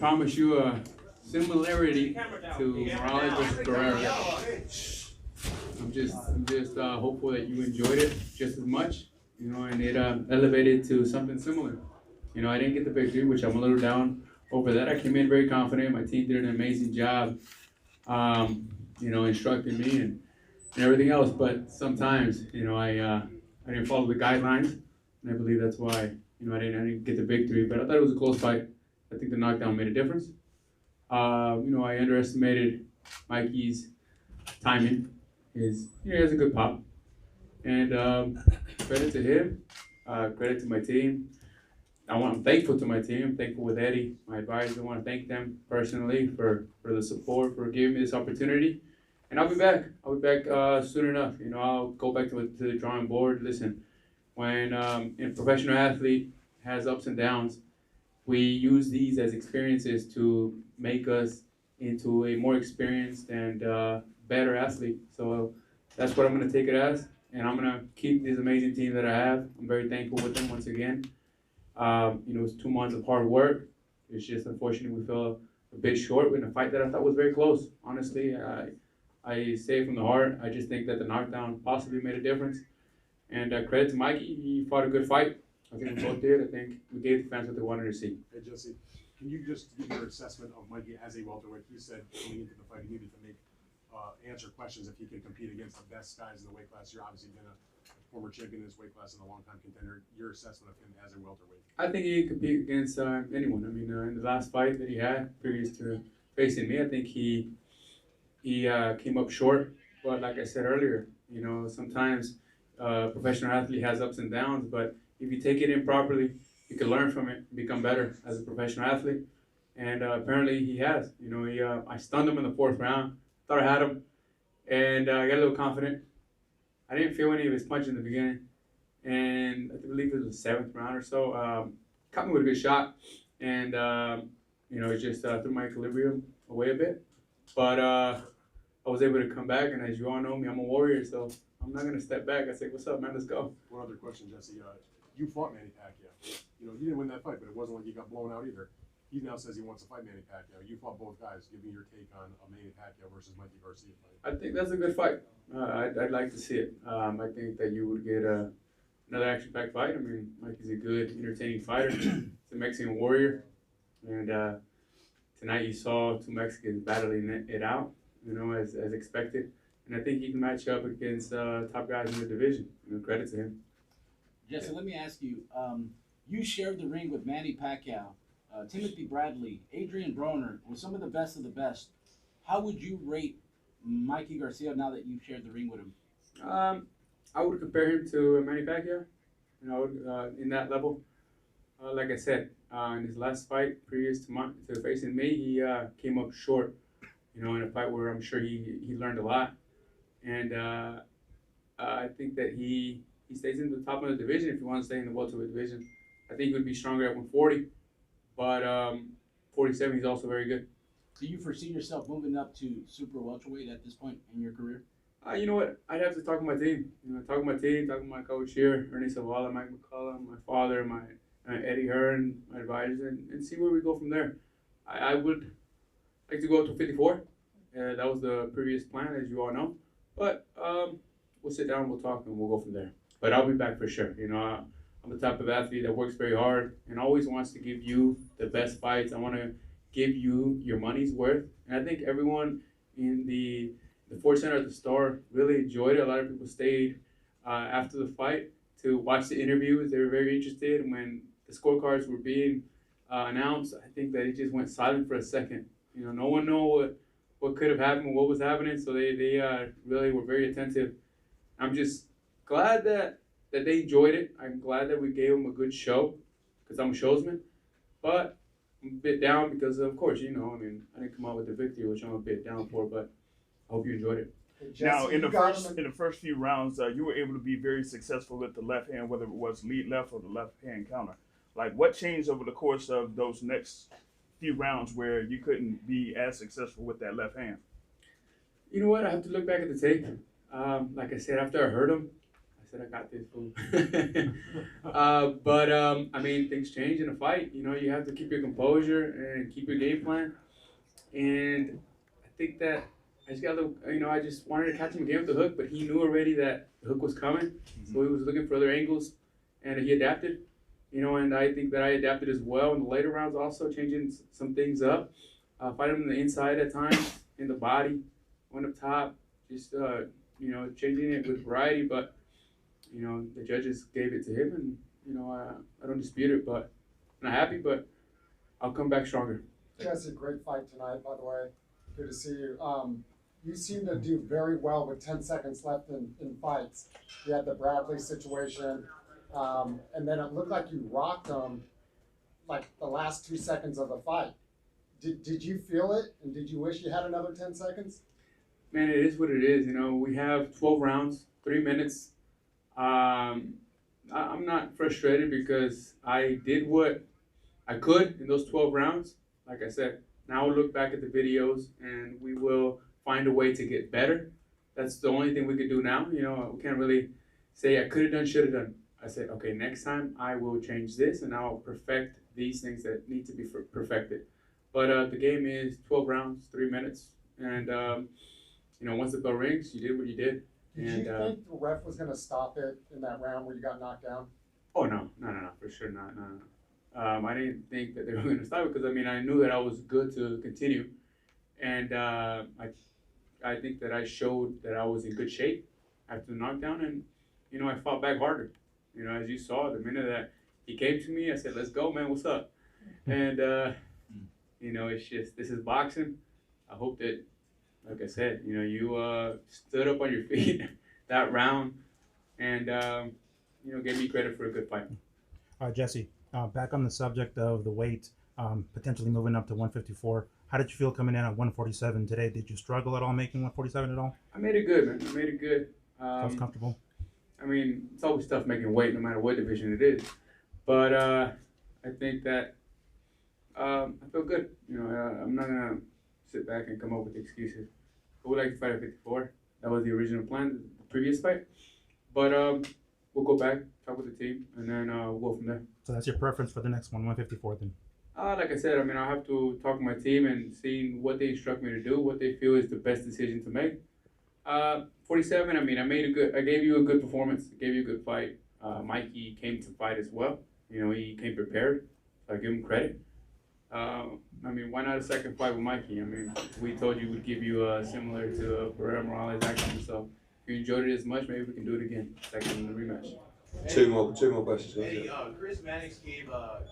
promise you a similarity to Morales versus Guerrero. I'm just hopeful that you enjoyed it just as much, and it elevated to something similar. I didn't get the victory, which I'm a little down over that. I came in very confident. My team did an amazing job, instructing me and everything else. But sometimes, I didn't follow the guidelines, and I believe that's why, I didn't get the victory. But I thought it was a close fight. I think the knockdown made a difference. I underestimated Mikey's timing. He has a good pop, and credit to him. Credit to my team. I'm thankful to my team. I'm thankful with Eddie, my advisor. I want to thank them personally for the support, for giving me this opportunity. And I'll be back. I'll be back soon enough. I'll go back to the drawing board. Listen, when a professional athlete has ups and downs, we use these as experiences to make us into a more experienced and better athlete. So that's what I'm going to take it as. And I'm going to keep this amazing team that I have. I'm very thankful with them once again. It was 2 months of hard work. It's just unfortunate we fell a bit short in a fight that I thought was very close. Honestly, I say it from the heart. I just think that the knockdown possibly made a difference. And credit to Mikey, he fought a good fight. I think we both did. I think we gave the fans what they wanted to see. Hey Jesse, can you just give your assessment of Mikey as a welterweight? You said coming into the fight he needed to answer questions if he can compete against the best guys in the weight class. You're obviously been a former champion in this weight class and a long-time contender. Your assessment of him as a welterweight? I think he can compete against anyone. I mean, in the last fight that he had previous to facing me, I think he came up short. But like I said earlier, sometimes a professional athlete has ups and downs, but if you take it in properly, you can learn from it, become better as a professional athlete. And apparently he has. I stunned him in the 4th round. Thought I had him, and I got a little confident. I didn't feel any of his punch in the beginning, and I believe it was the 7th round or so. Caught me with a good shot, and it just threw my equilibrium away a bit. But I was able to come back, and as you all know me, I'm a warrior, so I'm not gonna step back. I say, "What's up, man? Let's go." One other question, Jesse. You fought Manny Pacquiao. You didn't win that fight, but it wasn't like you got blown out either. He now says he wants to fight Manny Pacquiao. You fought both guys. Give me your take on a Manny Pacquiao versus Mikey Garcia fight. I think that's a good fight. I'd like to see it. I think that you would get another action-packed fight. I mean, Mikey's a good, entertaining fighter. He's a Mexican warrior. And tonight you saw 2 Mexicans battling it out, as expected. And I think he can match up against top guys in the division. Credit to him. Jesse, let me ask you. You shared the ring with Manny Pacquiao, Timothy Bradley, Adrian Broner, with some of the best. How would you rate Mikey Garcia now that you've shared the ring with him? I would compare him to Manny Pacquiao, in that level. Like I said, in his last fight previous to facing me, he came up short, in a fight where I'm sure he learned a lot. And I think that he stays in the top of the division if he wants to stay in the welterweight division. I think he would be stronger at 140, but 47 he's also very good. Do you foresee yourself moving up to super welterweight at this point in your career? You know what? I'd have to talk to my team. Talk to my coach here, Ernie Zavala, Mike McCullough, my father, my Eddie Hearn, my advisor, and see where we go from there. I would like to go up to 54. That was the previous plan, as you all know. But we'll sit down, we'll talk, and we'll go from there. But I'll be back for sure. I'm the type of athlete that works very hard and always wants to give you the best fights. I want to give you your money's worth. And I think everyone in the Ford Center at the Star really enjoyed it. A lot of people stayed after the fight to watch the interviews. They were very interested. When the scorecards were being announced, I think that it just went silent for a second. No one knew what could have happened, what was happening. So they really were very attentive. I'm just glad that they enjoyed it. I'm glad that we gave them a good show because I'm a showsman. But I'm a bit down because, of course, I didn't come out with the victory, which I'm a bit down for, but I hope you enjoyed it. Jesse, now, in the first few rounds, you were able to be very successful with the left hand, whether it was lead left or the left hand counter. Like, what changed over the course of those next few rounds where you couldn't be as successful with that left hand? You know what? I have to look back at the tape. Like I said, after I heard him, I said, I got this, fool. I mean, things change in a fight. You know, you have to keep your composure and keep your game plan. And I think that I just got a little, I just wanted to catch him again with the hook, but he knew already that the hook was coming. So he was looking for other angles, and he adapted. And I think that I adapted as well in the later rounds, also changing some things up. Fight him on the inside at times, in the body, one up top, just, changing it with variety. But, the judges gave it to him, and, I don't dispute it, but I'm not happy, but I'll come back stronger. Jessie, great fight tonight, by the way. Good to see you. You seem to do very well with 10 seconds left in fights. You had the Bradley situation, and then it looked like you rocked him like the last 2 seconds of the fight. Did you feel it, and did you wish you had another 10 seconds? Man, it is what it is. We have 12 rounds, 3 minutes. I'm not frustrated because I did what I could in those 12 rounds. Like I said, now we'll look back at the videos and we will find a way to get better. That's the only thing we can do now. We can't really say I could have done, should have done. I said, okay, next time I will change this and I'll perfect these things that need to be perfected. But the game is 12 rounds, 3 minutes. And, once the bell rings, you did what you did. Did you think the ref was going to stop it in that round where you got knocked down? Oh, no, for sure not, no. I didn't think that they were going to stop it because, I knew that I was good to continue. And I think that I showed that I was in good shape after the knockdown. And, I fought back harder. As you saw, the minute that he came to me, I said, let's go, man, what's up? And, it's just, this is boxing. I hope that, like I said, you stood up on your feet that round and, gave me credit for a good fight. Jessie, back on the subject of the weight, potentially moving up to 154. How did you feel coming in at 147 today? Did you struggle at all making 147 at all? I made it good, man. I made it good. Feels comfortable? It's always tough making weight no matter what division it is. But I think that I feel good. I'm not going to sit back and come up with excuses. I would like to fight at 54. That was the original plan, the previous fight. But we'll go back, talk with the team, and then we'll go from there. So that's your preference for the next one, 154 then? Like I said, I'll have to talk to my team and see what they instruct me to do, what they feel is the best decision to make. 47, I gave you a good performance, I gave you a good fight. Mikey came to fight as well. He came prepared, so I give him credit. Why not a second fight with Mikey? We told you we'd give you similar to Pereira Morales action, so if you enjoyed it as much, maybe we can do it again, second rematch. Two more questions. Hey, Chris Mannix gave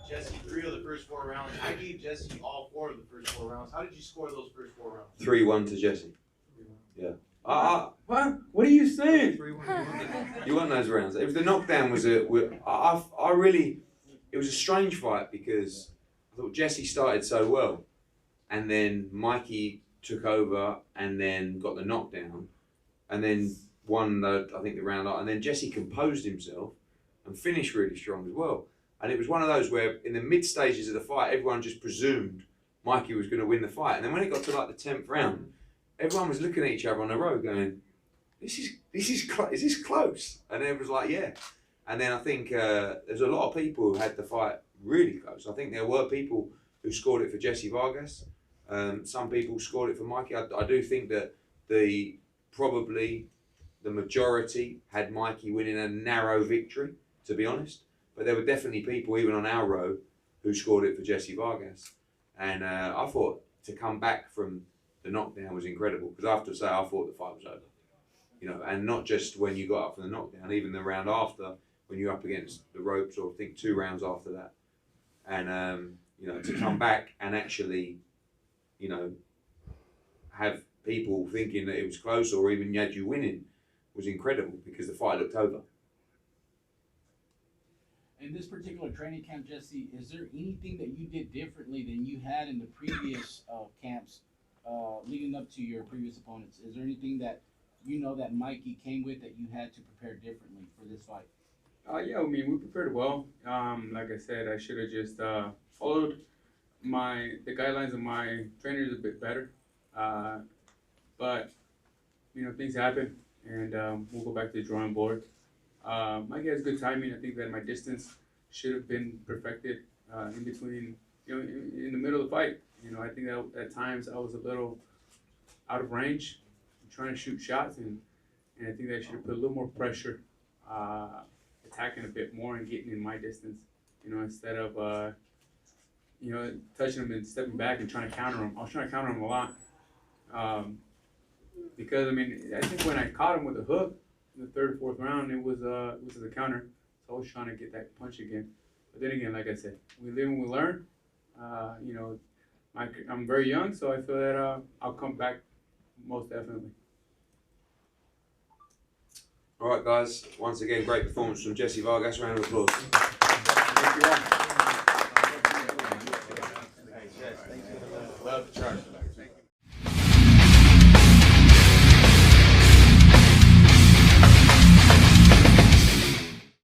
Jessie 3 of the first 4 rounds. I gave Jessie all 4 of the first 4 rounds. How did you score those first 4 rounds? 3-1 to Jessie. Yeah. What? What are you saying? You won those rounds. If the knockdown was it was a strange fight because I thought Jessie started so well, and then Mikey took over and then got the knockdown, and then won the round out, and then Jessie composed himself and finished really strong as well. And it was one of those where in the mid stages of the fight, everyone just presumed Mikey was going to win the fight, and then when it got to like the 10th round, everyone was looking at each other on the road going, "Is this close?" And it was like, yeah. And then I think there's a lot of people who had the fight really close. I think there were people who scored it for Jessie Vargas. Some people scored it for Mikey. I do think that probably the majority had Mikey winning a narrow victory, to be honest. But there were definitely people, even on our row, who scored it for Jessie Vargas. And I thought to come back from the knockdown was incredible, because I have to say I thought the fight was over. And not just when you got up from the knockdown, even the round after, when you're up against the ropes, or I think 2 rounds after that. And, to come back and actually, have people thinking that it was close or even had you winning was incredible, because the fight looked over. In this particular training camp, Jessie, is there anything that you did differently than you had in the previous camps leading up to your previous opponents? Is there anything that that Mikey came with that you had to prepare differently for this fight? Yeah, we prepared well. Like I said, I should have just followed the guidelines of my trainers a bit better. But things happen, and we'll go back to the drawing board Mikey has good timing. I think that my distance should have been perfected in between, in the middle of the fight. I think that at times I was a little out of range, trying to shoot shots, and I think that I should have put a little more pressure, attacking a bit more and getting in my distance, instead of, touching him and stepping back and trying to counter him. I was trying to counter him a lot. Because I think when I caught him with a hook in the third or fourth round, it was as a counter. So I was trying to get that punch again. But then again, like I said, we live and we learn. I'm very young, so I feel that I'll come back most definitely. All right, guys. Once again, great performance from Jessie Vargas. Round of applause. Thank you all. Love the charge.